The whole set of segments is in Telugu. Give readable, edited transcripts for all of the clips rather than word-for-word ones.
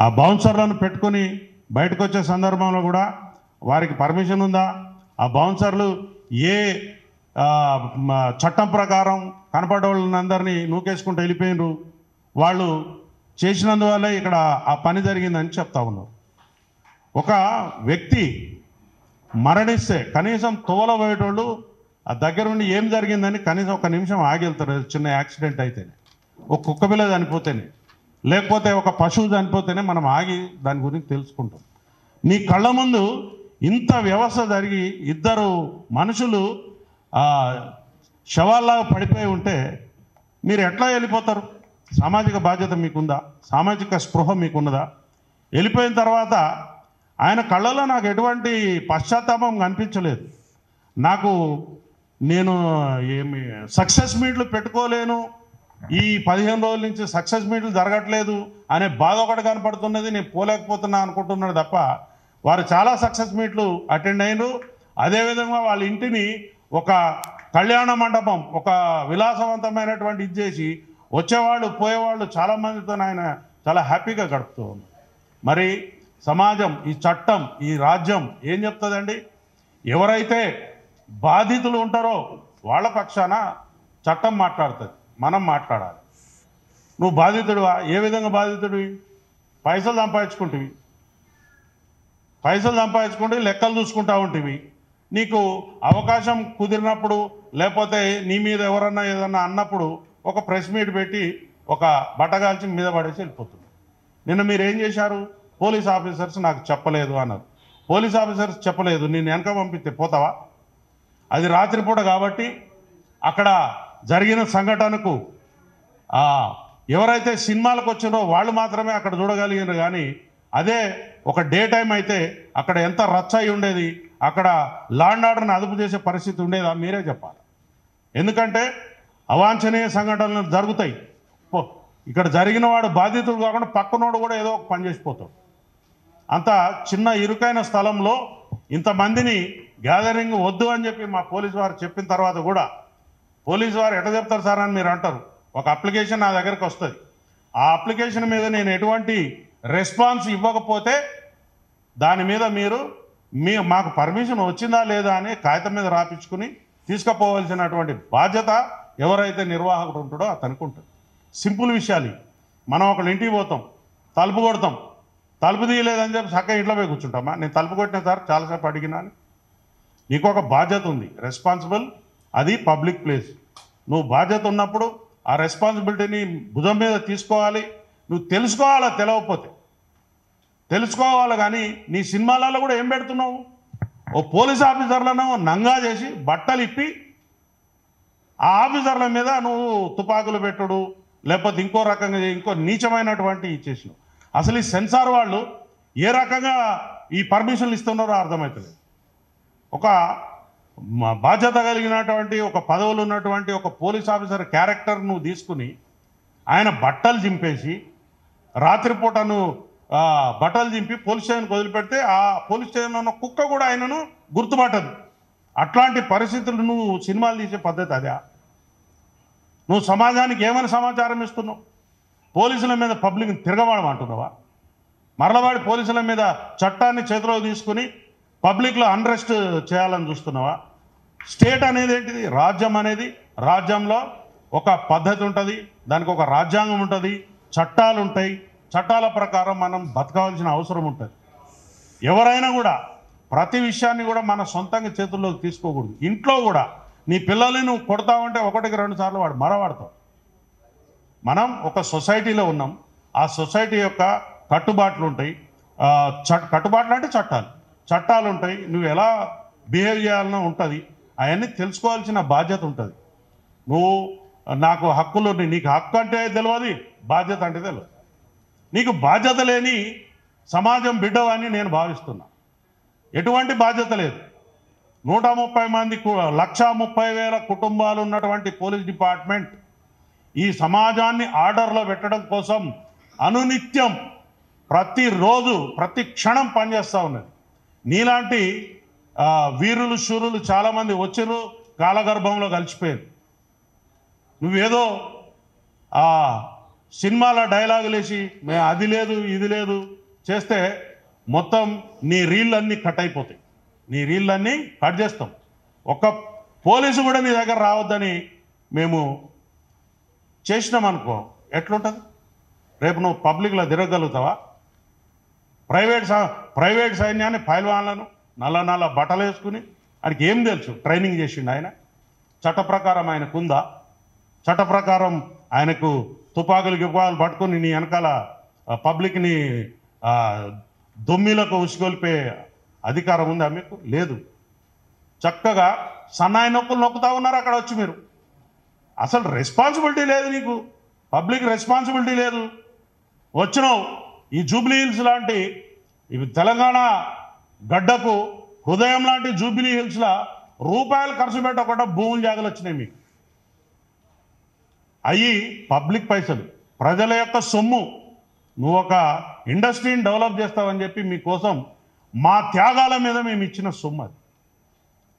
ఆ బౌన్సర్లను పెట్టుకొని బయటకు వచ్చే సందర్భంలో కూడా వారికి పర్మిషన్ ఉందా? ఆ బౌన్సర్లు ఏ చట్టం ప్రకారం కనపడేవాళ్ళందరినీ నూకేసుకుంటూ వెళ్ళిపోయినరు? వాళ్ళు చేసినందువల్లే ఇక్కడ ఆ పని జరిగిందని చెప్తా ఉన్నారు. ఒక వ్యక్తి మరణిస్తే కనీసం తోలబోయేటోళ్ళు ఆ దగ్గరుండి ఏం జరిగిందని కనీసం ఒక నిమిషం ఆగి వెళ్తారు. చిన్న యాక్సిడెంట్ అయితేనే, ఒక కుక్క పిల్ల చనిపోతేనే, లేకపోతే ఒక పశువు చనిపోతేనే మనం ఆగి దాని గురించి తెలుసుకుంటాం. నీ కళ్ళ ముందు ఇంత వ్యవస్థ జరిగి ఇద్దరు మనుషులు శవాల్లాగా పడిపోయి ఉంటే మీరు ఎట్లా వెళ్ళిపోతారు? సామాజిక బాధ్యత మీకుందా? సామాజిక స్పృహ మీకున్నదా? వెళ్ళిపోయిన తర్వాత ఆయన కళ్ళలో నాకు ఎటువంటి పశ్చాత్తాపం కనిపించలేదు. నేను ఏమి సక్సెస్ మీట్లు పెట్టుకోలేను, ఈ 15 రోజుల నుంచి సక్సెస్ మీట్లు జరగట్లేదు అనే బాధ ఒకటి కనపడుతున్నది. నేను పోలేకపోతున్నా అనుకుంటున్నాడు తప్ప వారు చాలా సక్సెస్ మీట్లు అటెండ్ అయినారు. అదేవిధంగా వాళ్ళ ఇంటిని ఒక కళ్యాణ మండపం, ఒక విలాసవంతమైనటువంటి ఇది చేసి వచ్చేవాళ్ళు పోయేవాళ్ళు చాలామందితో ఆయన చాలా హ్యాపీగా గడుపుతూ ఉన్నారు. మరి సమాజం, ఈ చట్టం, ఈ రాజ్యం ఏం చెప్తుందండి? ఎవరైతే బాధితులు ఉంటారో వాళ్ళ పక్షాన చట్టం మాట్లాడుతుంది, మనం మాట్లాడాలి. నువ్వు బాధితుడివా? ఏ విధంగా బాధితుడివి? పైసలు సంపాదించుకుంటే లెక్కలు చూసుకుంటా ఉంటివి. నీకు అవకాశం కుదిరినప్పుడు లేకపోతే నీ మీద ఎవరన్నా ఏదన్నా అన్నప్పుడు ఒక ప్రెస్ మీట్ పెట్టి ఒక బట్టగాల్చి మీద పడేసి వెళ్ళిపోతుంది. నిన్న మీరు ఏం చేశారు? పోలీస్ ఆఫీసర్స్ నాకు చెప్పలేదు అన్నారు. పోలీస్ ఆఫీసర్స్ చెప్పలేదు, నేను వెనక పంపిస్తే పోతావా? అది రాత్రిపూట కాబట్టి అక్కడ జరిగిన సంఘటనకు ఎవరైతే సినిమాలకు వచ్చినో వాళ్ళు మాత్రమే అక్కడ చూడగలిగినారు. కానీ అదే ఒక డే టైం అయితే అక్కడ ఎంత రచ్చ అయి ఉండేది, అక్కడ లా అండ్ ఆర్డర్ని అదుపు చేసే పరిస్థితి ఉండేదా? మీరే చెప్పాలి. ఎందుకంటే అవాంఛనీయ సంఘటనలు జరుగుతాయి. ఇక్కడ జరిగిన వాడు బాధితుడు కాకుండా పక్కనోడు కూడా ఏదో ఒక పని చేసిపోతాడు. అంత చిన్న ఇరుకైన స్థలంలో ఇంతమందిని గ్యాదరింగ్ వద్దు అని చెప్పి మా పోలీసు వారు చెప్పిన తర్వాత కూడా, పోలీసు వారు ఎట్లా చెప్తారు సార్ అని మీరు అంటారు. ఒక అప్లికేషన్ నా దగ్గరకు వస్తుంది, ఆ అప్లికేషన్ మీద నేను ఎటువంటి రెస్పాన్స్ ఇవ్వకపోతే దాని మీద మాకు పర్మిషన్ వచ్చిందా లేదా అని కాగితం మీద రాపించుకుని తీసుకుపోవాల్సినటువంటి బాధ్యత ఎవరైతే నిర్వాహకుడు ఉంటాడో అతనికి ఉంటుంది. సింపుల్ విషయాలు. మనం ఒకళ్ళ ఇంటికి పోతాం, తలుపు కొడతాం, తలుపు తీయలేదని చెప్పి చక్కగా ఇంట్లో పోయి కూర్చుంటామా? నేను తలుపు కొట్టిన సార్ చాలాసేపు అడిగినా అని. నీకు ఒక బాధ్యత ఉంది, రెస్పాన్సిబుల్. అది పబ్లిక్ ప్లేస్. నువ్వు బాధ్యత ఉన్నప్పుడు ఆ రెస్పాన్సిబిలిటీని భుజం మీద తీసుకోవాలి. నువ్వు తెలుసుకోవాలా, తెలవకపోతే తెలుసుకోవాలి. కానీ నీ సినిమాలలో కూడా ఏం పెడుతున్నావు? ఓ పోలీస్ ఆఫీసర్లను నంగా చేసి బట్టలు ఇప్పి ఆ ఆఫీసర్ల మీద నువ్వు తుపాకులు పెట్టుడు, లేకపోతే ఇంకో రకంగా ఇంకో నీచమైనటువంటి ఇచ్చేసినావు. అసలు ఈ సెన్సార్ వాళ్ళు ఏ రకంగా ఈ పర్మిషన్లు ఇస్తున్నారో అర్థమవుతుంది. ఒక బాధ్యత కలిగినటువంటి ఒక పదవులు ఉన్నటువంటి ఒక పోలీస్ ఆఫీసర్ క్యారెక్టర్ నువ్వు తీసుకుని ఆయన బట్టలు చింపేసి రాత్రిపూట నువ్వు బట్టలు చింపి పోలీస్ స్టేషన్కి వదిలిపెడితే ఆ పోలీస్ స్టేషన్లో ఉన్న కుక్క కూడా ఆయనను గుర్తుపట్టదు. అట్లాంటి పరిస్థితులు నువ్వు సినిమాలు తీసే పద్ధతి అదే? నువ్వు సమాజానికి ఏమైనా సమాచారం ఇస్తున్నావు? పోలీసుల మీద పబ్లిక్ని తిరగబడమంటున్నావా? మరలవాడి పోలీసుల మీద చట్టాన్ని చేతిలో తీసుకుని పబ్లిక్లో అన్రెస్ట్ చేయాలని చూస్తున్నావా? స్టేట్ అనేది ఏంటిది? రాజ్యం అనేది, రాజ్యంలో ఒక పద్ధతి ఉంటుంది, దానికి ఒక రాజ్యాంగం ఉంటుంది, చట్టాలు ఉంటాయి. చట్టాల ప్రకారం మనం బతకవలసిన అవసరం ఉంటుంది. ఎవరైనా కూడా ప్రతి విషయాన్ని కూడా మన సొంతంగా చేతుల్లోకి తీసుకోకూడదు. ఇంట్లో కూడా నీ పిల్లల్ని నువ్వు కొడతావంటే 1-2 సార్లు వాడు మరవాడతావు. మనం ఒక సొసైటీలో ఉన్నాం, ఆ సొసైటీ యొక్క కట్టుబాట్లు ఉంటాయి. కట్టుబాట్లు అంటే చట్టాలు ఉంటాయి. నువ్వు ఎలా బిహేవ్ చేయాలనో ఉంటుంది. అవన్నీ తెలుసుకోవాల్సిన బాధ్యత ఉంటుంది. నువ్వు నాకు హక్కులు, నీకు హక్కు అంటే తెలియదు, బాధ్యత అంటే తెలియదు. నీకు బాధ్యత లేని సమాజం బిడ్డవని నేను భావిస్తున్నా. ఎటువంటి బాధ్యత లేదు. 130 మంది 1,30,000 కుటుంబాలు ఉన్నటువంటి పోలీస్ డిపార్ట్మెంట్ ఈ సమాజాన్ని ఆర్డర్లో పెట్టడం కోసం అనునిత్యం ప్రతిరోజు ప్రతి క్షణం పనిచేస్తూ ఉన్నది. నీలాంటి వీరులు శూరులు చాలామంది వచ్చిర్రు, కాలగర్భంలో కలిసిపోయారు. నువ్వేదో సినిమాల డైలాగులు వేసి మేము అది లేదు ఇది లేదు చేస్తే మొత్తం నీ రీళ్ళన్నీ కట్ అయిపోతాయి. నీ రీళ్ళన్నీ కట్ చేస్తాం. ఒక్క పోలీసు కూడా నీ దగ్గర రావద్దని మేము చేసినామనుకో ఎట్లుంటుంది? రేపు నువ్వు పబ్లిక్లో తిరగలుగుతావా? ప్రైవేట్ సైన్యాన్ని పైల్వాన్లను నల్ల బట్టలు వేసుకుని ఆయనకి ఏం తెలుసు? ట్రైనింగ్ చేసిండు ఆయన. చట్ట ప్రకారం ఆయనకు ఉందా? చట్ట ప్రకారం ఆయనకు తుపాకులు పట్టుకుని నీ వెనకాల పబ్లిక్ని దొమ్మిలకు ఉసిగొల్పే అధికారం ఉందా మీకు? లేదు. చక్కగా సన్నాయి నొక్కులు నొక్కుతా ఉన్నారు అక్కడ వచ్చి మీరు. అసలు రెస్పాన్సిబిలిటీ లేదు నీకు, పబ్లిక్ రెస్పాన్సిబిలిటీ లేదు. వచ్చినావు ఈ జూబ్లీ హిల్స్ లాంటి ఇవి తెలంగాణ గడ్డకు హృదయం లాంటి జూబ్లీ హిల్స్లో రూపాయలు ఖర్చు పెట్టకుండా భూములు జాగలు వచ్చినాయి మీకు. అవి పబ్లిక్ పైసలు, ప్రజల యొక్క సొమ్ము. నువ్వు ఒక ఇండస్ట్రీని డెవలప్ చేస్తావని చెప్పి మీకోసం మా త్యాగాల మీద మేము ఇచ్చిన సొమ్ము అది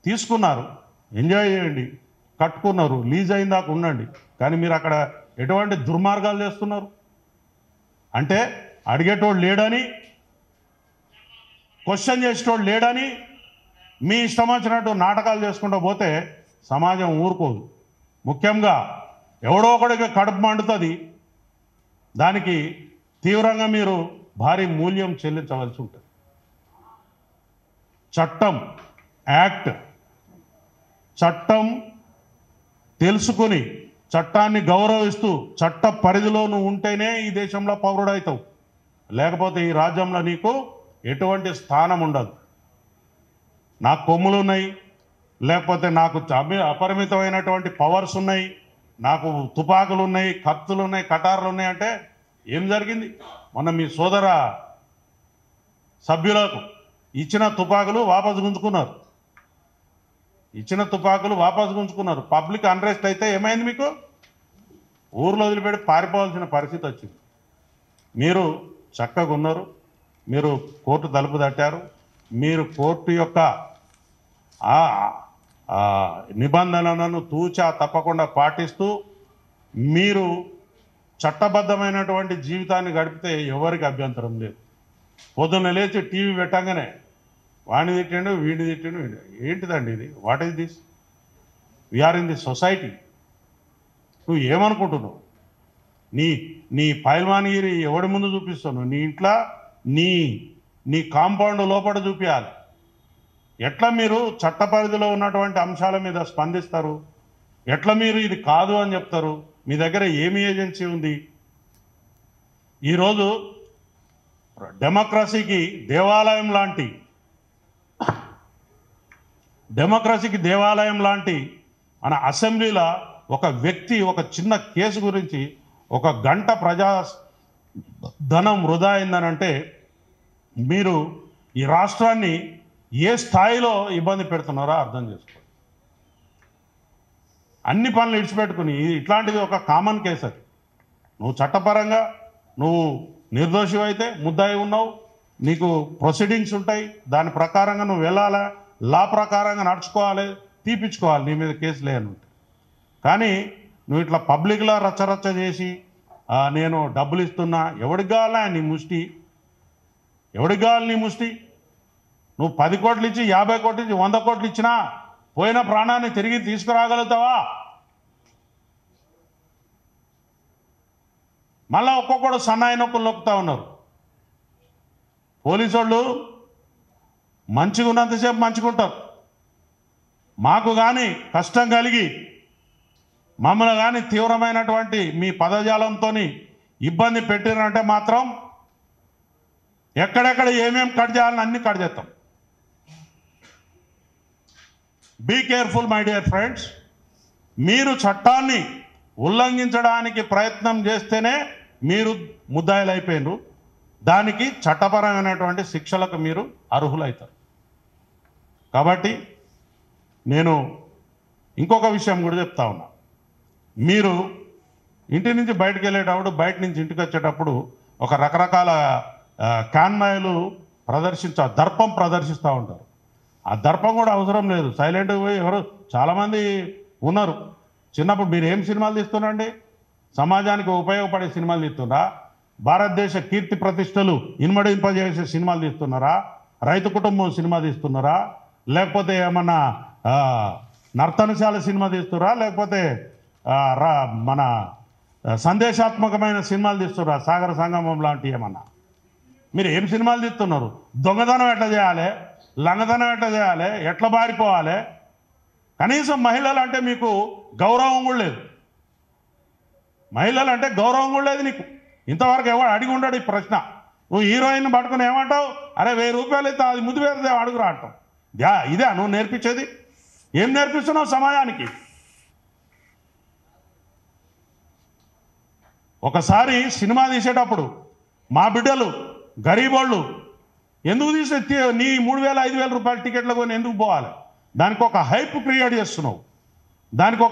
తీసుకున్నారు. ఎంజాయ్ చేయండి, కట్టుకున్నారు, లీజ్ అయిన దాకా ఉండండి. కానీ మీరు అక్కడ ఎటువంటి దుర్మార్గాలు చేస్తున్నారు అంటే అడిగేటోడు లేడని, క్వశ్చన్ చేసేటోడు లేడని మీ ఇష్టం వచ్చినట్టు నాటకాలు చేసుకుంటూ పోతే సమాజం ఊరుకోదు. ముఖ్యంగా ఎవడో ఒకడికి కడుపు మండుతుంది, దానికి తీవ్రంగా మీరు భారీ మూల్యం చెల్లించవలసి ఉంటుంది. చట్టం, యాక్ట్, చట్టం తెలుసుకుని చట్టాన్ని గౌరవిస్తూ చట్ట పరిధిలో నువ్వు ఉంటేనే ఈ దేశంలో పౌరుడవుతావు. లేకపోతే ఈ రాజ్యంలో నీకు ఎటువంటి స్థానం ఉండదు. నాకు కొమ్ములు ఉన్నాయి, లేకపోతే నాకు అపరిమితమైనటువంటి పవర్స్ ఉన్నాయి, నాకు తుపాకులు ఉన్నాయి, కత్తులు ఉన్నాయి, కటార్లు ఉన్నాయి అంటే ఏం జరిగింది? మొన్న మీ సోదర సభ్యులకు ఇచ్చిన తుపాకులు వాపసు గుంజుకున్నారు. పబ్లిక్ అన్రెస్ట్ అయితే ఏమైంది? మీకు ఊర్లో వదిలిపెట్టి పారిపోవాల్సిన పరిస్థితి వచ్చింది. మీరు చక్కగా ఉన్నారు, మీరు కోర్టు తలుపు తట్టారు, మీరు కోర్టు యొక్క నిబంధనలను తూచా తప్పకుండా పాటిస్తూ మీరు చట్టబద్ధమైనటువంటి జీవితాన్ని గడిపితే ఎవరికి అభ్యంతరం లేదు. పొద్దున్న లేచి టీవీ పెట్టంగానే వాడిని తిట్టిండు, వీడిని తిట్టిండు. ఏంటిదండి ఇది? What is this? We are in this society. నువ్వు ఏమనుకుంటున్నావు? నీ పైల్వాన్గిరి ఎవడి ముందు చూపిస్తున్నావు? నీ ఇంట్లో నీ కాంపౌండ్ లోపల చూపించాలి. ఎట్లా మీరు చట్ట పరిధిలో ఉన్నటువంటి అంశాల మీద స్పందిస్తారు? ఎట్లా మీరు ఇది కాదు అని చెప్తారు? మీ దగ్గర ఏమి ఏజెన్సీ ఉంది? ఈరోజు డెమోక్రసీకి దేవాలయం లాంటి మన అసెంబ్లీలో ఒక వ్యక్తి ఒక చిన్న కేసు గురించి 1 గంట ప్రజా ధనం వృధా అయిందనంటే మీరు ఈ రాష్ట్రాన్ని ఏ స్థాయిలో ఇబ్బంది పెడుతున్నారో అర్థం చేసుకోండి. అన్ని పనులు ఇడిచిపెట్టుకుని ఇట్లాంటిది ఒక కామన్ కేసు అది. నువ్వు చట్టపరంగా నువ్వు నిర్దోషి అయితే ముద్దాయి ఉన్నావు, నీకు ప్రొసీడింగ్స్ ఉంటాయి, దాని ప్రకారంగా నువ్వు వెళ్ళాలా, లా ప్రకారంగా నడుచుకోవాలి, తీపించుకోవాలి నీ మీద కేసు లేని. కానీ నువ్వు ఇట్లా పబ్లిక్లో రచ్చరచ్చ చేసి నేను డబ్బులు ఇస్తున్నా, ఎవడికి కావాలా నీ ముష్టి? ఎవడికి కావాలి నీ ముష్టి? నువ్వు 10 కోట్లు ఇచ్చి 50 కోట్లు ఇచ్చి 100 కోట్లు ఇచ్చినా పోయిన ప్రాణాన్ని తిరిగి తీసుకురాగలుగుతావా? మళ్ళా ఒక్కొక్కడు సన్నాయి నొక్కులు నొక్కుతా ఉన్నారు. పోలీసు వాళ్ళు మంచిగా ఉన్నంతసేపు మంచిగా ఉంటారు. మాకు కానీ కష్టం కలిగి మమ్మల్ని కానీ తీవ్రమైనటువంటి మీ పదజాలంతో ఇబ్బంది పెట్టిరంటే మాత్రం ఎక్కడెక్కడ ఏమేం కట్ చేయాలని అన్ని కట్ చేస్తాం. Be careful my dear friends. మీరు చట్టాన్ని ఉల్లంఘించడానికి ప్రయత్నం చేస్తేనే మీరు ముద్దాయిలు అయిపోయినారు. దానికి చట్టపరమైనటువంటి శిక్షలకు మీరు అర్హులవుతారు. కాబట్టి నేను ఇంకొక విషయం కూడా చెప్తా ఉన్నా. మీరు ఇంటి నుంచి బయటకు వెళ్ళేటప్పుడు, బయట నుంచి ఇంటికి వచ్చేటప్పుడు ఒక రకరకాల కాన్వాయ్లు దర్పం ప్రదర్శిస్తూ ఉంటారు. ఆ దర్పం కూడా అవసరం లేదు, సైలెంట్గా పోయి ఎవరు చాలామంది ఉన్నారు. చిన్నప్పుడు మీరు ఏం సినిమాలు తీస్తున్నారండి? సమాజానికి ఉపయోగపడే సినిమాలు తీస్తున్నారా? భారతదేశ కీర్తి ప్రతిష్టలు ఇనుమడింపజేసే సినిమాలు తీస్తున్నారా? రైతు కుటుంబం సినిమా తీస్తున్నారా? లేకపోతే ఏమన్నా నర్తనశాల సినిమా తీస్తున్నారా? లేకపోతే మన సందేశాత్మకమైన సినిమాలు తీస్తున్నారా? సాగర సంగమం లాంటివి ఏమన్నా? మీరు ఏం సినిమాలు తీస్తున్నారు? దొంగతనం ఎట్లా చేయాలి, లంగతనం ఎట్లా చేయాలి, ఎట్లా బారిపోవాలి? కనీసం మహిళలు అంటే మీకు గౌరవం కూడా లేదు. మహిళలు అంటే గౌరవం కూడా లేదు నీకు. ఇంతవరకు ఎవడు అడిగి ఉండడు ఈ ప్రశ్న. నువ్వు హీరోయిన్ పట్టుకుని ఏమంటావు? అరే 1000 రూపాయలు అయితే అది ముద్దు వేరే అడుగురా అంటావు. ఇదే నువ్వు నేర్పించేది? ఏం నేర్పిస్తున్నావు సమాజానికి? ఒకసారి సినిమా తీసేటప్పుడు మా బిడ్డలు గరీబోళ్ళు ఎందుకు తీసే నీ 3000 5000 రూపాయల టికెట్లు కొని ఎందుకు పోవాలి? దానికి ఒక హైప్ క్రియేట్ చేస్తున్నావు. దానికి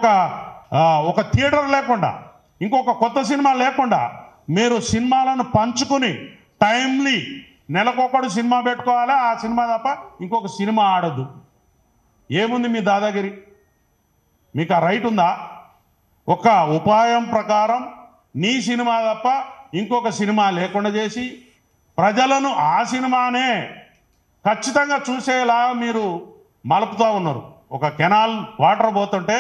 ఒక థియేటర్ లేకుండా, ఇంకొక కొత్త సినిమా లేకుండా మీరు సినిమాలను పంచుకుని టైమ్లీ నెలకొకడు సినిమా పెట్టుకోవాలా. ఆ సినిమా తప్ప ఇంకొక సినిమా ఆడద్దు. ఏముంది మీ దాదాగిరి? మీకు ఆ రైట్ ఉందా? ఒక ఉపాయం ప్రకారం నీ సినిమా తప్ప ఇంకొక సినిమా లేకుండా చేసి ప్రజలను ఆ సినిమానే ఖచ్చితంగా చూసేలా మీరు మలుపుతూ ఉన్నారు. ఒక కెనాల్ వాటర్ పోతుంటే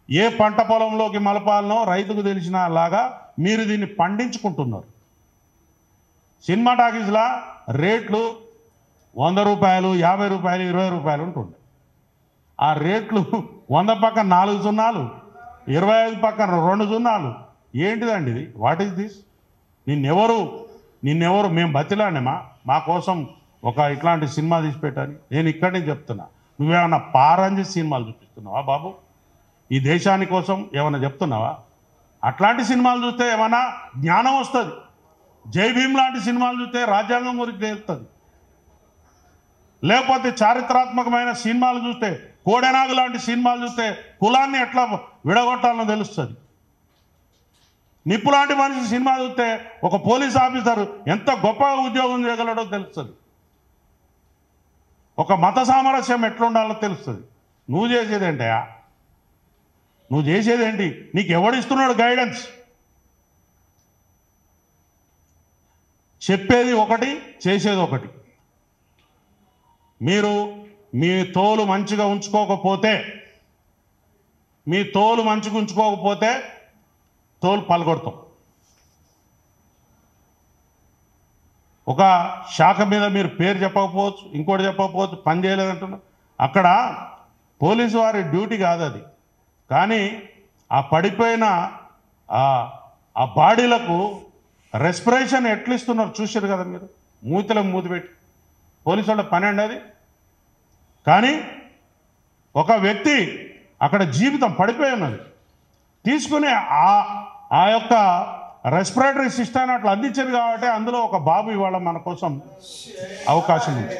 ఏ పంట పొలంలోకి మలపాలనో రైతుకు తెలిసిన లాగా మీరు దీన్ని పండించుకుంటున్నారు. సినిమా టాకీస్లా రేట్లు 100 రూపాయలు, 50 రూపాయలు, 20 రూపాయలు ఉంటుండే. ఆ రేట్లు 100 పక్కన 4 సున్నాలు, 25 పక్కన 2 సున్నాలు. ఏంటిదండి ఇది? What is this? నిన్నెవరు మేము బతిలానేమా మా కోసం ఒక ఇట్లాంటి సినిమా తీసి పెట్టని? నేను ఇక్కడి నుంచి చెప్తున్నా. నువ్వేమన్నా పారంజి సినిమాలు చూపిస్తున్నావా బాబు? ఈ దేశాని కోసం ఏమన్నా చెప్తున్నావా? అట్లాంటి సినిమాలు చూస్తే ఏమన్నా జ్ఞానం వస్తుంది. జై భీమ్ లాంటి సినిమాలు చూస్తే రాజ్యాంగం గురించి తెలుస్తుంది. లేకపోతే చారిత్రాత్మకమైన సినిమాలు చూస్తే, కోడెనాగు లాంటి సినిమాలు చూస్తే కులాన్ని ఎట్లా విడగొట్టాలని తెలుస్తుంది. నిప్పు లాంటి మనిషి సినిమా చూస్తే ఒక పోలీస్ ఆఫీసర్ ఎంత గొప్పగా ఉద్యోగం చేయగలడో తెలుస్తుంది. ఒక మత సామరస్యం ఎట్లుండాలో తెలుస్తుంది. నువ్వు చేసేదేంటయా? నువ్వు చేసేదేంటి? నీకు ఎవడిస్తున్నాడు గైడెన్స్? చెప్పేది ఒకటి, చేసేది ఒకటి. మీరు మీ తోలు మంచిగా ఉంచుకోకపోతే తోలు పలగొడతాం. ఒక శాఖ మీద మీరు పేరు చెప్పకపోవచ్చు, ఇంకోటి చెప్పకపోవచ్చు, పని చేయలేదంటున్నారు. అక్కడ పోలీసు వారి డ్యూటీ కాదు అది. కానీ ఆ పడిపోయిన ఆ బాడీలకు రెస్పిరేషన్ ఎట్లా ఇస్తున్నారు చూసారు కదా మీరు. మూతిలో మూతి పెట్టి పోలీసు వాళ్ళ పని అండి అది. కానీ ఒక వ్యక్తి అక్కడ జీవితం పడిపోయి ఉన్నది, తీసుకుని ఆ యొక్క రెస్పిరేటరీ సిస్టమ్ అట్లా అందించారు. కాబట్టి అందులో ఒక బాబు ఇవాళ మన కోసం అవకాశం ఉంది.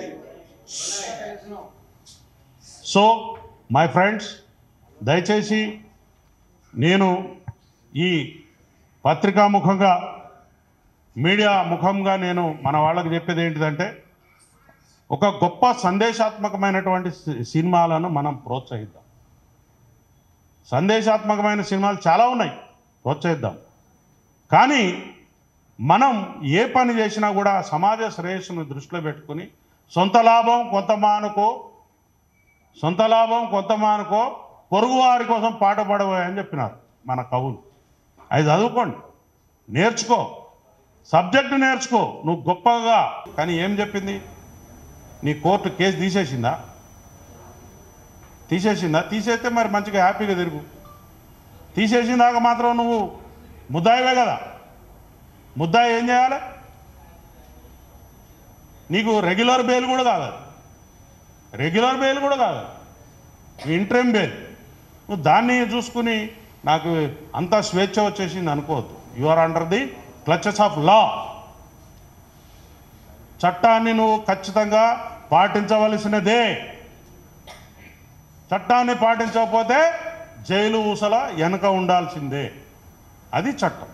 సో మై ఫ్రెండ్స్, దయచేసి నేను ఈ పత్రికా ముఖంగా, మీడియా ముఖంగా నేను మన వాళ్ళకి చెప్పేది ఏంటిదంటే, ఒక గొప్ప సందేశాత్మకమైనటువంటి సినిమాలను మనం ప్రోత్సహిద్దాం. సందేశాత్మకమైన సినిమాలు చాలా ఉన్నాయి, ప్రోత్సహిద్దాం. కానీ మనం ఏ పని చేసినా కూడా సమాజ శ్రేయస్సును దృష్టిలో పెట్టుకుని సొంత లాభం కొంత మానుకో పొరుగువారి కోసం పాట పడబోయని చెప్పినారు మన కవులు. అది చదువుకోండి, నేర్చుకో, సబ్జెక్టు నేర్చుకో నువ్వు గొప్పగా. కానీ ఏం చెప్పింది? నీ కోర్టు కేసు తీసేసిందా? తీసేస్తే మరి మంచిగా హ్యాపీగా తిరుగు. తీసేసిందాక మాత్రం నువ్వు ముద్దాయివే కదా. ముద్దాయి ఏం చేయాలి? నీకు రెగ్యులర్ బెయిల్ కూడా కాదు, ఇంట్రీమ్ బెయిల్. నువ్వు దాన్ని చూసుకుని నాకు అంతా స్వేచ్ఛ వచ్చేసింది అనుకోవద్దు. You are under the clutches of law. చట్టాన్ని నువ్వు ఖచ్చితంగా పాటించవలసినదే. చట్టాన్ని పాటించకపోతే జైలు ఊసల వెనక ఉండాల్సిందే. అది చట్టం.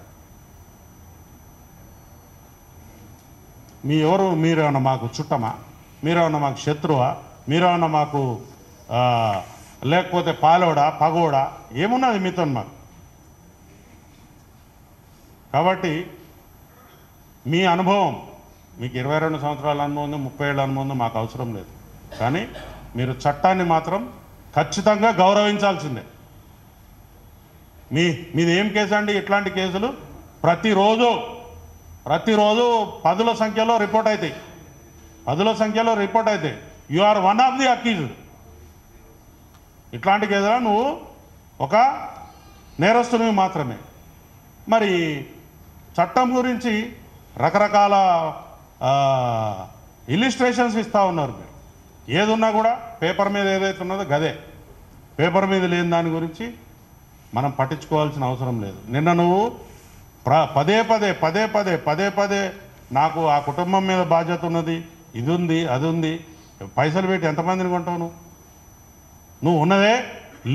మీరేమన్నా మాకు చుట్టమా? మీరేమన్నా మాకు శత్రువా? మీరేమన్నా మాకు లేకపోతే పాలోడా, పగోడా? ఏమున్నది మీతో? మాకు కాబట్టి మీ అనుభవం, మీకు 22 సంవత్సరాల అనుభవం ఉంది, 30 ఏళ్ళ అనుభవం ఉంది, మాకు అవసరం లేదు. కానీ మీరు చట్టాన్ని మాత్రం ఖచ్చితంగా గౌరవించాల్సిందే. మీది ఏం కేసు అండి? ఇట్లాంటి కేసులు ప్రతిరోజు పదుల సంఖ్యలో రిపోర్ట్ అవుతాయి. You are one of the accused. ఇట్లాంటి కేసులో నువ్వు ఒక నేరస్తునివి మాత్రమే. మరి చట్టం గురించి రకరకాల ఇల్లిస్ట్రేషన్స్ ఇస్తూ ఉన్నారు మీరు. ఏదున్నా కూడా పేపర్ మీద ఏదైతే ఉన్నదో గదే, పేపర్ మీద లేని దాని గురించి మనం పట్టించుకోవాల్సిన అవసరం లేదు. నిన్న నువ్వు పదే పదే నాకు ఆ కుటుంబం మీద బాధ్యత ఉన్నది, ఇది ఉంది, అది ఉంది, పైసలు పెట్టి ఎంతమందిని కొంటావు? నువ్వు ఉన్నదే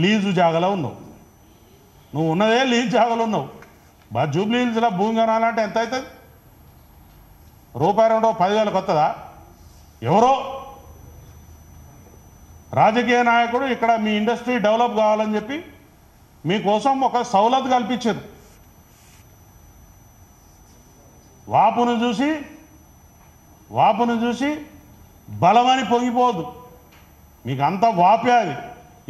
లీజు జాగలో ఉన్నావు. జూబ్లీ హిల్స్లో భూమి కొనాలంటే ఎంత అవుతుంది? రూపాయి 10,000 వస్తుందా? ఎవరో రాజకీయ నాయకుడు ఇక్కడ మీ ఇండస్ట్రీ డెవలప్ కావాలని చెప్పి మీకోసం ఒక సౌలత్ కల్పించారు. వాపును చూసి బలమని పొంగిపోదు. మీకు అంత వాపే, అది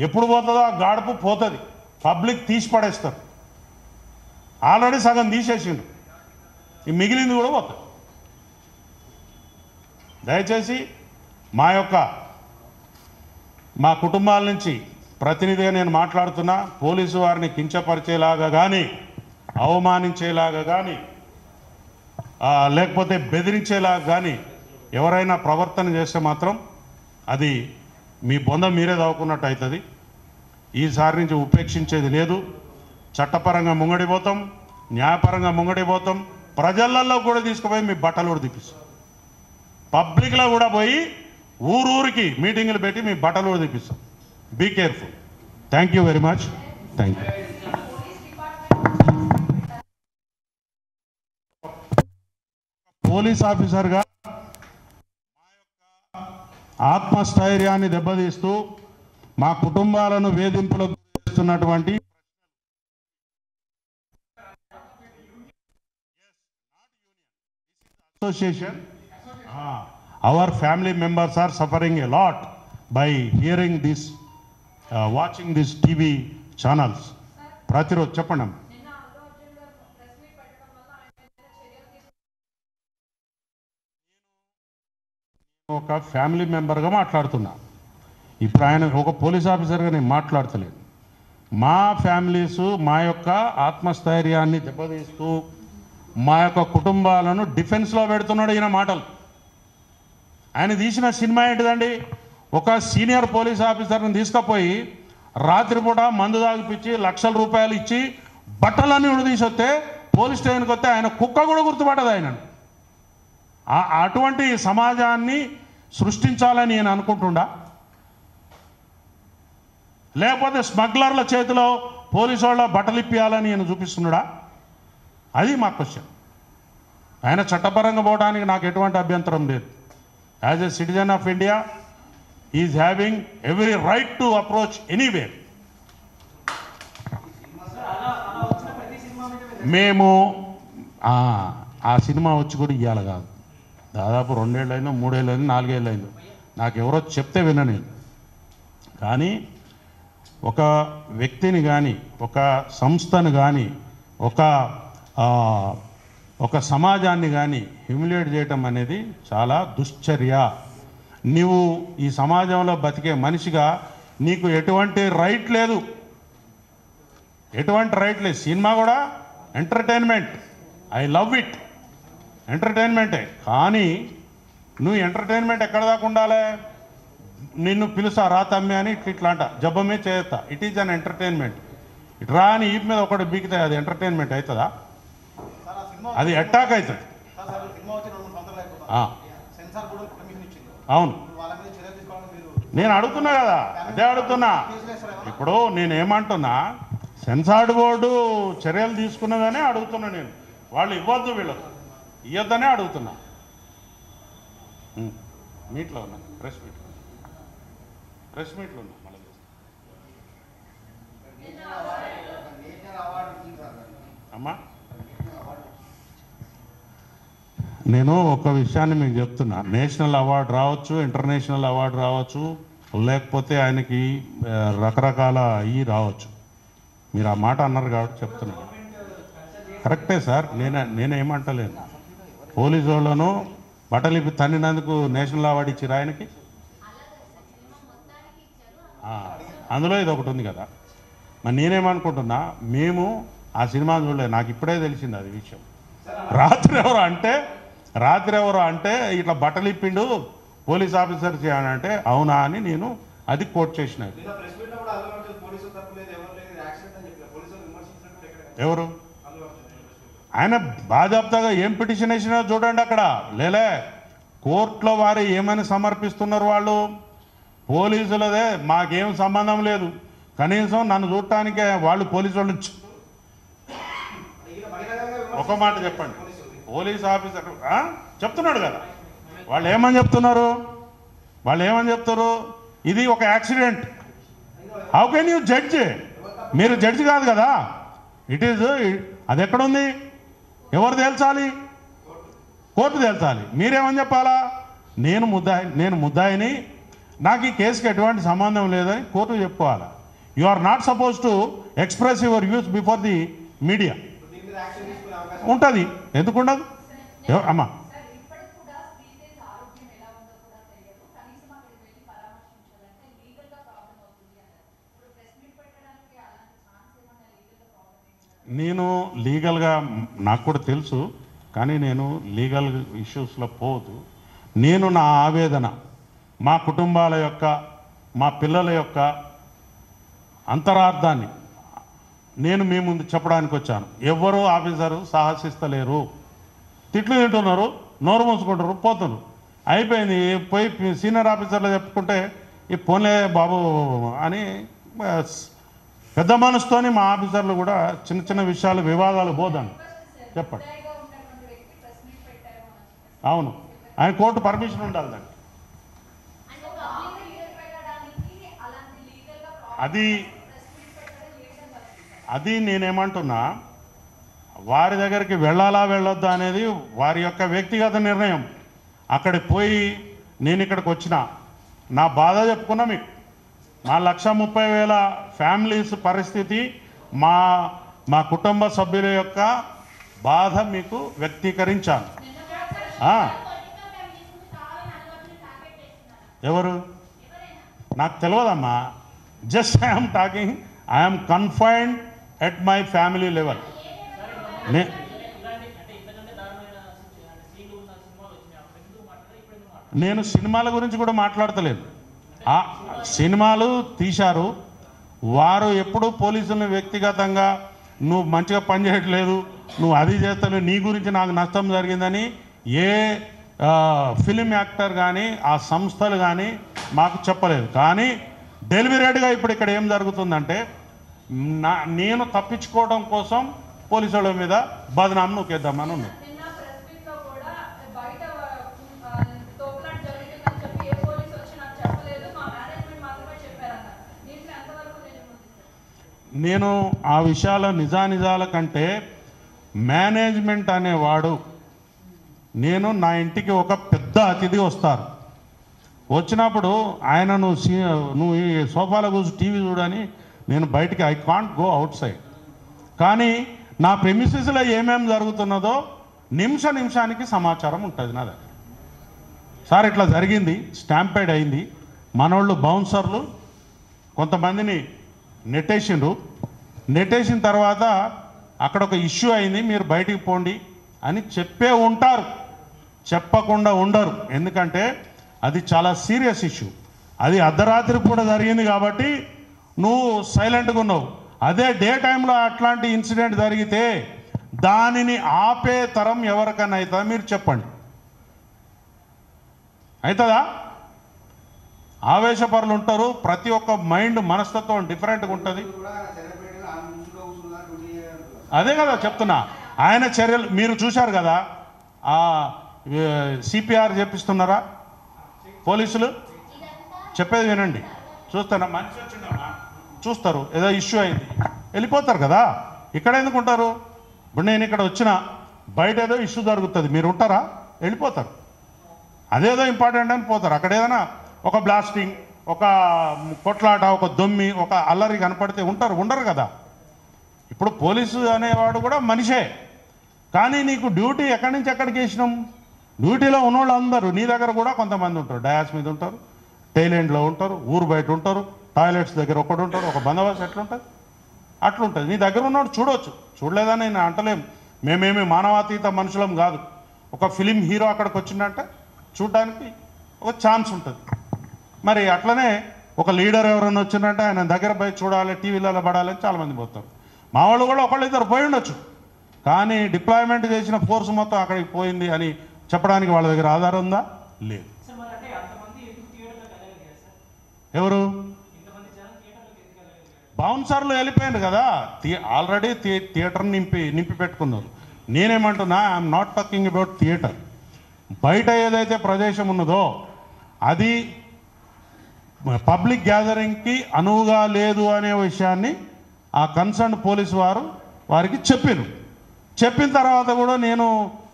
ఎప్పుడు పోతుందో ఆ గాడుపు పోతుంది. పబ్లిక్ తీసి పడేస్తారు. ఆల్రెడీ సగం తీసేసిండు, ఈ మిగిలింది కూడా పోతుంది. దయచేసి మా కుటుంబాల నుంచి ప్రతినిధిగా నేను మాట్లాడుతున్నా. పోలీసు వారిని కించపరిచేలాగా కానీ, అవమానించేలాగా కానీ, లేకపోతే బెదిరించేలాగా కానీ ఎవరైనా ప్రవర్తన చేస్తే మాత్రం అది మీ బొంద మీరే దాక్కున్నట్టు అవుతుంది. ఈసారి నుంచి ఉపేక్షించేది లేదు. చట్టపరంగా ముంగడిపోతాం, న్యాయపరంగా ముంగడిపోతాం. ప్రజలలో కూడా తీసుకుపోయి మీ బట్టలు కూడా తీపిస్తాం. పబ్లిక్లో కూడా పోయి ఊరూరికి మీటింగులు పెట్టి మీ బట్టలు కూడా తీపిస్తాం. Be careful. Thank you very much. Thank you. Police ఆఫీసర్గా ఆత్మస్థైర్యాన్ని దెబ్బతీస్తూ మా కుటుంబాలను వేధింపులకు చేస్తున్నటువంటి association, our family members are suffering a lot by hearing this, watching this TV channels. ప్రతిరోజు చెప్పండి. ఒక ఫ్యామిలీ మెంబర్గా మాట్లాడుతున్నా. ఇప్పుడు ఆయన ఒక పోలీస్ ఆఫీసర్గా నేను మాట్లాడతలేదు. మా ఫ్యామిలీసు మా యొక్క ఆత్మస్థైర్యాన్ని దెబ్బతీస్తూ మా యొక్క కుటుంబాలను డిఫెన్స్లో పెడుతున్నాడు ఈయన మాటలు. ఆయన తీసిన సినిమా ఏంటిదండి? ఒక సీనియర్ పోలీస్ ఆఫీసర్ని తీసుకుపోయి రాత్రిపూట మందు తాగిపించి లక్షల రూపాయలు ఇచ్చి బట్టలన్నీ ఉడదీసి వస్తే పోలీస్ స్టేషన్కి వస్తే ఆయన కుక్క కూడా గుర్తుపట్టదు ఆయన. అటువంటి సమాజాన్ని సృష్టించాలని నేను అనుకుంటుండా, లేకపోతే స్మగ్లర్ల చేతిలో పోలీసు వాళ్ళ బట్టలు ఇప్పియాలని నేను చూపిస్తున్నాడా? అది మా క్వశ్చన్. ఆయన చట్టపరంగా పోవడానికి నాకు ఎటువంటి అభ్యంతరం లేదు. As a citizen of India is having every right to approach anywhere. మేము ఆ సినిమా వచ్చి కూడా ఇవ్వాలి కాదు, దాదాపు 2 ఏళ్ళు అయిందో, 3 ఏళ్ళు అయిందో, 4 ఏళ్ళు అయిందో, నాకు ఎవరో చెప్తే విన్నా నేను. కానీ ఒక వ్యక్తిని కానీ, ఒక సంస్థను కానీ, ఒక సమాజాన్ని కానీ హ్యూమిలియేట్ చేయటం అనేది చాలా దుశ్చర్య. నీవు ఈ సమాజంలో బతికే మనిషిగా నీకు ఎటువంటి రైట్ లేదు. సినిమా కూడా ఎంటర్టైన్మెంట్, ఐ లవ్ ఇట్, ఎంటర్టైన్మెంటే. కానీ నువ్వు ఎంటర్టైన్మెంట్ ఎక్కడ దాకా ఉండాలి? నిన్ను పిలుస్తా రా తమ్మి అని ఇట్లాంట జబ్బమే చేస్తా, ఇట్ ఈజ్ అన్ ఎంటర్టైన్మెంట్. ఇటు రా అని ఈప్ మీద ఒకటి బీకితే అది ఎంటర్టైన్మెంట్ అవుతుందా? అది అటాక్ అవుతుంది. అవును, నేను అడుగుతున్నా కదా, అదే అడుగుతున్నా. ఇప్పుడు నేనేమంటున్నా, సెన్సార్డ్ బోర్డు చర్యలు తీసుకున్నదనే అడుగుతున్నా నేను. వాళ్ళు ఇవ్వద్దు, వీళ్ళకు ఇవ్వద్దనే అడుగుతున్నా. మీట్లో ఉన్నా, ప్రెస్ మీట్లో ఉన్నా. మళ్ళీ అమ్మా నేను ఒక విషయాన్ని మీకు చెప్తున్నా, నేషనల్ అవార్డు రావచ్చు, ఇంటర్నేషనల్ అవార్డు రావచ్చు, లేకపోతే ఆయనకి రకరకాల ఇవి రావచ్చు. మీరు ఆ మాట అన్నారు కాబట్టి చెప్తున్నాను. కరెక్టే సార్, నేనేమంటలేను. పోలీసు వాళ్ళను బట్టలిపి తన్నినందుకు నేషనల్ అవార్డు ఇచ్చిరా ఆయనకి? అందులో ఇది ఒకటి ఉంది కదా. మరి నేనేమనుకుంటున్నా, మేము ఆ సినిమా చూడలేదు, నాకు ఇప్పుడే తెలిసింది అది విషయం. రాత్రి ఎవరు అంటే ఇట్లా బట్టలు ఇప్పిండు పోలీస్ ఆఫీసర్ చేయాలంటే అవునా అని నేను అది కోట్ చేసిన. ఎవరు ఆయన బాజాబ్తాగా ఏం పిటిషన్ వేసినా చూడండి అక్కడ. లేలే కోర్టులో వారు ఏమని సమర్పిస్తున్నారు వాళ్ళు, పోలీసులదే మాకేం సంబంధం లేదు, కనీసం నన్ను చూడటానికే వాళ్ళు పోలీసు వాళ్ళు. ఒక మాట చెప్పండి, పోలీస్ ఆఫీసర్ చెప్తున్నాడు కదా, వాళ్ళు ఏమని చెప్తారు, ఇది ఒక accident. How can you judge? మీరు జడ్జి కాదు కదా. ఇట్ ఈజ్, అది ఎక్కడుంది, ఎవరు తేల్చాలి? కోర్టు తేల్చాలి. మీరేమని చెప్పాలా? నేను ముద్దాయిని, నాకు ఈ కేసుకి ఎటువంటి సంబంధం లేదని కోర్టు చెప్పుకోవాలి. You are not suppose to express your views before the media. ఉంటుంది, ఎందుకు ఉండదు అమ్మా? నేను లీగల్గా నాకు కూడా తెలుసు, కానీ నేను లీగల్ ఇష్యూస్లో పోదు. నేను నా ఆవేదన మా కుటుంబాల యొక్క, మా పిల్లల యొక్క అంతరార్థాన్ని నేను మీ ముందు చెప్పడానికి వచ్చాను. ఎవ్వరూ ఆఫీసరు సాహసిస్తలేరు, తిట్లు తింటున్నారు, నోరు మూసుకుంటారు, పోతున్నారు, అయిపోయింది. పోయి సీనియర్ ఆఫీసర్లు చెప్పుకుంటే ఈ పోన్లే బాబు అని పెద్ద మనసుతోని మా ఆఫీసర్లు కూడా చిన్న చిన్న విషయాలు వివాదాలు పోదండి. చెప్పండి. అవును, ఆయన కోర్టు పర్మిషన్ ఉండాలి దానికి. అది నేనేమంటున్నా, వారి దగ్గరికి వెళ్ళాలా వెళ్ళొద్దా అనేది వారి యొక్క వ్యక్తిగత నిర్ణయం. అక్కడికి పోయి నేను ఇక్కడికి వచ్చిన నా బాధ చెప్పుకున్నా మీకు. మా 1,30,000 ఫ్యామిలీస్ పరిస్థితి, మా కుటుంబ సభ్యుల యొక్క బాధ మీకు వ్యక్తీకరించాను. ఎవరు నాకు తెలియదమ్మా. Just I'm talking, I'm confined at my family level. నేను సినిమాల గురించి కూడా మాట్లాడతలేదు. ఆ సినిమాలు తీశారు వారు, ఎప్పుడు పోలీసులను వ్యక్తిగతంగా నువ్వు మంచిగా పనిచేయట్లేదు, నువ్వు అది చేస్తలేవు, నీ గురించి నాకు నష్టం జరిగిందని ఏ ఫిలిం యాక్టర్ కానీ ఆ సంస్థలు కానీ మాకు చెప్పలేదు. కానీ డెలివరీగా ఇప్పుడు ఇక్కడ ఏం జరుగుతుందంటే, నేను తప్పించుకోవడం కోసం పోలీసు వాళ్ళ మీద బదనాం నొక్కేద్దామని ఉన్నది. నేను ఆ విషయాల నిజానిజాల కంటే మేనేజ్మెంట్ అనేవాడు, నేను నా ఇంటికి ఒక పెద్ద అతిథి వస్తారు, వచ్చినప్పుడు ఆయన నువ్వు ఈ సోఫాలో కూర్చొని టీవీ చూడని నేను బయటికి, I can't go out side. కానీ నా ప్రెమిసెస్లో ఏమేమి జరుగుతున్నదో నిమిషానికి సమాచారం ఉంటుంది నా దగ్గర. సార్ ఇట్లా జరిగింది, స్టాంపేడ్ అయింది, మనోళ్ళు బౌన్సర్లు కొంతమందిని నెట్టేసిన తర్వాత అక్కడ ఒక ఇష్యూ అయింది, మీరు బయటికి పోండి అని చెప్పే ఉంటారు, చెప్పకుండా ఉండరు. ఎందుకంటే అది చాలా సీరియస్ ఇష్యూ, అది అర్ధరాత్రి కూడా జరిగింది కాబట్టి నువ్వు సైలెంట్గా ఉన్నావు. అదే డే టైంలో అట్లాంటి ఇన్సిడెంట్ జరిగితే దానిని ఆపే తరం ఎవరికైనా అవుతుందా మీరు చెప్పండి? అవుతుందా? ఆవేశపరులు ఉంటారు, ప్రతి ఒక్క మైండ్ మనస్తత్వం డిఫరెంట్గా ఉంటుంది. అదే కదా చెప్తున్నా, ఆయన చర్యలు మీరు చూశారు కదా. సిపిఆర్ చేపిస్తున్నారా పోలీసులు? చెప్పేది వినండి, చూస్తారా? మనిషి వచ్చిందమ్మా, చూస్తారు, ఏదో ఇష్యూ అయింది, వెళ్ళిపోతారు కదా. ఇక్కడ ఎందుకు ఉంటారు? ఇప్పుడు నేను ఇక్కడ వచ్చిన, బయట ఏదో ఇష్యూ జరుగుతుంది, మీరు ఉంటారా? వెళ్ళిపోతారు. అదేదో ఇంపార్టెంట్ అని పోతారు. అక్కడ ఏదైనా ఒక బ్లాస్టింగ్, ఒక కొట్లాట, ఒక దొమ్మి, ఒక అల్లరి కనపడితే ఉండరు కదా. ఇప్పుడు పోలీసు అనేవాడు కూడా మనిషే. కానీ నీకు డ్యూటీ ఎక్కడి నుంచి ఎక్కడికి వేసినాం? డ్యూటీలో ఉన్నవాళ్ళు అందరూ నీ దగ్గర కూడా కొంతమంది ఉంటారు. డయాస్ మీద ఉంటారు, టైలెండ్లో ఉంటారు, ఊరు బయట ఉంటారు, టాయిలెట్స్ దగ్గర ఒకటి ఉంటారు, ఒక బందోబస్తు ఎట్లుంటుంది అట్లుంటుంది. నీ దగ్గర ఉన్నవాడు చూడవచ్చు, చూడలేదని నేను అంటలేం. మేమేమి మానవాతీత మనుషులం కాదు. ఒక ఫిలిం హీరో అక్కడికి వచ్చిందంటే చూడడానికి ఒక ఛాన్స్ ఉంటుంది. మరి అట్లనే ఒక లీడర్ ఎవరైనా వచ్చిందంటే ఆయన దగ్గర పోయి చూడాలి, టీవీలలో పడాలని చాలామంది పోతారు. మా వాళ్ళు కూడా ఒకళ్ళిద్దరు పోయి ఉండొచ్చు. కానీ డిప్లాయ్మెంట్ చేసిన ఫోర్స్ మొత్తం అక్కడికి పోయింది అని చెప్పడానికి వాళ్ళ దగ్గర ఆధారం ఉందా? లేదు. ఎవరు? బౌన్సర్లు వెళ్ళిపోయారు కదా, ఆల్రెడీ థియేటర్ నింపి పెట్టుకున్నారు. నేనేమంటున్నా, I'm not talking about theatre. బయట ఏదైతే ప్రదేశం ఉన్నదో అది పబ్లిక్ గ్యాదరింగ్కి అనువుగా లేదు అనే విషయాన్ని ఆ కన్సర్న్ పోలీసు వారికి చెప్పిన తర్వాత కూడా నేను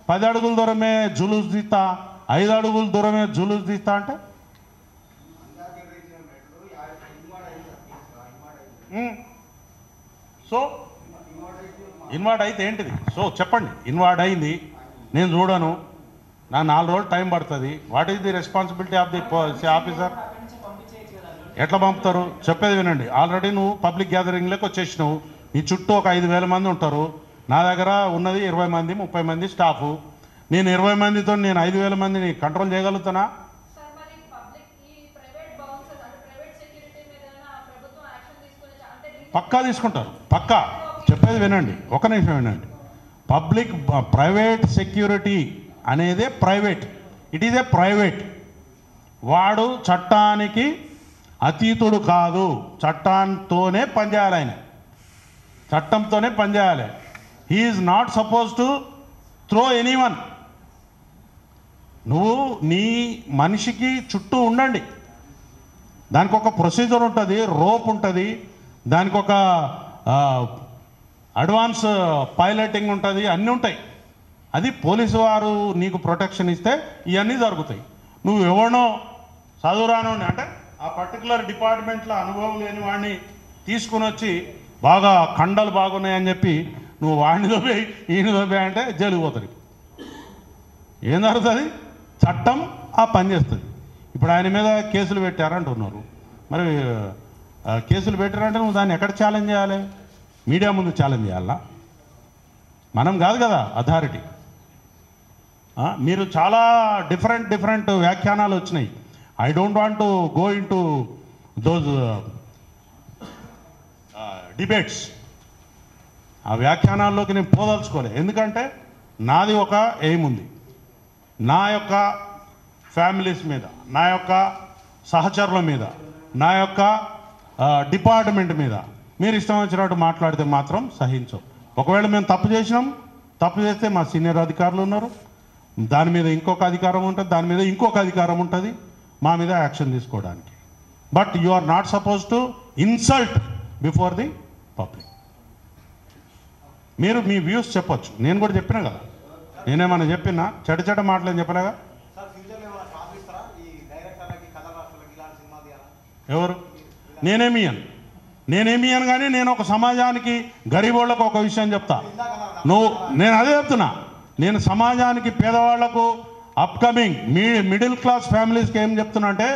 10 అడుగుల దూరమే జులూస్ తీస్తా, 5 అడుగుల దూరమే జులూస్ తీస్తా అంటే సో ఇన్వార్డ్ అయితే ఏంటిది? సో చెప్పండి, ఇన్వార్డ్ అయింది, నేను చూడను, నా 4 రోజులు టైం పడుతుంది. What is the responsibility of the officer? ఎట్లా పంపుతారు? చెప్పేది వినండి. ఆల్రెడీ నువ్వు పబ్లిక్ గ్యాదరింగ్లోకి వచ్చేసినావు, నీ చుట్టూ ఒక 5,000 మంది ఉంటారు. నా దగ్గర ఉన్నది 20 మంది 30 మంది స్టాఫు. నేను 20 మందితో నేను 5,000 మందిని కంట్రోల్ చేయగలుగుతానా? పక్కా తీసుకుంటారు, పక్కా. చెప్పేది వినండి, ఒక నిమిషం వినండి. ప్రైవేట్ సెక్యూరిటీ అనేదే private, it is a private. వాడు చట్టానికి అతీతుడు కాదు, చట్టంతోనే పనిచేయాలి, ఆయన చట్టంతోనే పనిచేయాలి. He is not suppose to throw anyone. నువ్వు నీ మనిషికి చుట్టూ ఉండండి, దానికి ఒక ప్రొసీజర్ ఉంటుంది, రోప్ ఉంటుంది, దానికి ఒక అడ్వాన్స్ పైలటింగ్ ఉంటుంది, అన్నీ ఉంటాయి. అది పోలీసు వారు నీకు ప్రొటెక్షన్ ఇస్తే ఇవన్నీ జరుగుతాయి. నువ్వు ఎవరినో చదువురాను అంటే ఆ పర్టికులర్ డిపార్ట్మెంట్లో అనుభవం లేని వాడిని తీసుకుని వచ్చి బాగా కండలు బాగున్నాయని చెప్పి నువ్వు వాడిని దోబే ఈయన దోబే అంటే జైలుకు పోతుంది. ఏం జరుగుతుంది? చట్టం ఆ పని చేస్తుంది. ఇప్పుడు ఆయన మీద కేసులు పెట్టారంటున్నారు. మరి కేసులు పెట్టారంటే నువ్వు దాన్ని ఎక్కడ ఛాలెంజ్ చేయాలి? మీడియా ముందు ఛాలెంజ్ చేయాలా? మనం కాదు కదా అథారిటీ. మీరు చాలా డిఫరెంట్ వ్యాఖ్యానాలు వచ్చినాయి. I don't want to go in to those debates. ఆ వ్యాఖ్యానాల్లోకి నేను పోదలుచుకోలే. ఎందుకంటే నాది ఒక ఎయిమ్ ఉంది, నా యొక్క ఫ్యామిలీస్ మీద, నా యొక్క సహచరుల మీద, నా యొక్క డిపార్ట్మెంట్ మీద మీరు ఇష్టం వచ్చినట్టు మాట్లాడితే మాత్రం సహించవు. ఒకవేళ మేము తప్పు చేస్తే మా సీనియర్ అధికారులు ఉన్నారు, దాని మీద ఇంకొక అధికారం ఉంటుంది, దాని మీద ఇంకొక అధికారం ఉంటుంది మా మీద యాక్షన్ తీసుకోవడానికి. But you are not suppose to insult before the public. మీరు మీ వ్యూస్ చెప్పొచ్చు, నేను కూడా చెప్పినా కదా. నేనేమన్నా చెప్పినా చెడ్డ మాటలని చెప్పలేగా. ఎవరు? నేనేమి అని కానీ నేను ఒక సమాజానికి గరీబోళ్లకు ఒక విషయం చెప్తా. నేను అదే చెప్తున్నా. నేను సమాజానికి, పేదవాళ్లకు, అప్కమింగ్ మిడిల్ క్లాస్ ఫ్యామిలీస్కి ఏం చెప్తున్నా అంటే,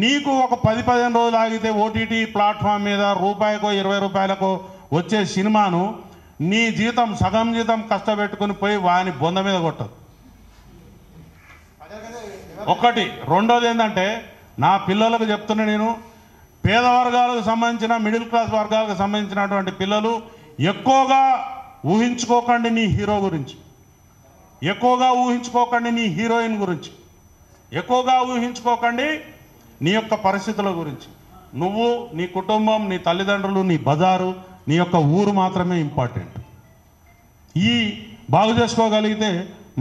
నీకు ఒక 10-15 రోజులు ఆగితే ఓటీటీ ప్లాట్ఫామ్ మీద రూపాయికో 20 రూపాయలకో వచ్చే సినిమాను నీ జీతం సగం జీతం కష్టపెట్టుకుని పోయి వాని బొంద మీద కొట్టదు. ఒకటి. రెండోది ఏంటంటే, నా పిల్లలకు చెప్తున్నా నేను, పేద వర్గాలకు సంబంధించిన, మిడిల్ క్లాస్ వర్గాలకు సంబంధించినటువంటి పిల్లలు ఎక్కువగా ఊహించుకోకండి నీ హీరో గురించి, ఎక్కువగా ఊహించుకోకండి నీ హీరోయిన్ గురించి, ఎక్కువగా ఊహించుకోకండి నీ యొక్క పరిస్థితుల గురించి. నువ్వు, నీ కుటుంబం, నీ తల్లిదండ్రులు, నీ బజారు, నీ యొక్క ఊరు మాత్రమే ఇంపార్టెంట్. ఈ బాగు చేసుకోగలిగితే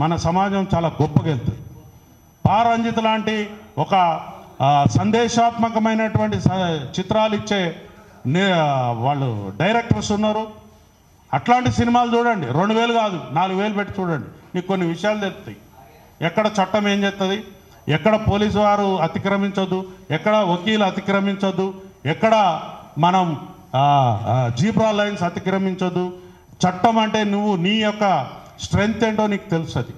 మన సమాజం చాలా గొప్పగా వెళ్తుంది. పారంజిత్ లాంటి ఒక సందేశాత్మకమైనటువంటి చిత్రాలు ఇచ్చే వాళ్ళు డైరెక్టర్స్ ఉన్నారు. అట్లాంటి సినిమాలు చూడండి, 2,000 కాదు 4,000 పెట్టి చూడండి, నీకు కొన్ని విషయాలు తెలుస్తాయి. ఎక్కడ చట్టం ఏం చేస్తుంది, ఎక్కడ పోలీసు వారు అతిక్రమించొద్దు, ఎక్కడ వకీలు అతిక్రమించొద్దు, ఎక్కడ మనం జీబ్రా లైన్స్ అతిక్రమించొద్దు. చట్టం అంటే నువ్వు నీ యొక్క స్ట్రెంగ్త్ ఏంటో నీకు తెలుస్తుంది.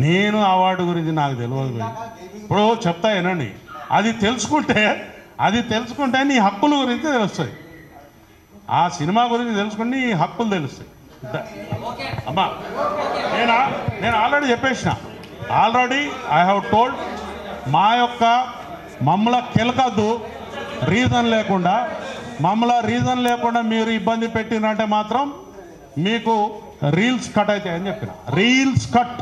నేను అవార్డు గురించి నాకు తెలియదు. ఇప్పుడు చెప్తా ఏనండి, అది తెలుసుకుంటే నీ హక్కుల గురించి తెలుస్తుంది. ఆ సినిమా గురించి తెలుసుకుంటే నీ హక్కులు తెలుస్తాయి. అమ్మా నేను ఆల్రెడీ చెప్పేసిన, ఐ హ్యావ్ టోల్డ్ మమ్మల్ని కెలకద్దు రీజన్ లేకుండా మీరు ఇబ్బంది పెట్టినంటే మాత్రం మీకు రీల్స్ కట్ అవుతాయని చెప్పిన. Reels cut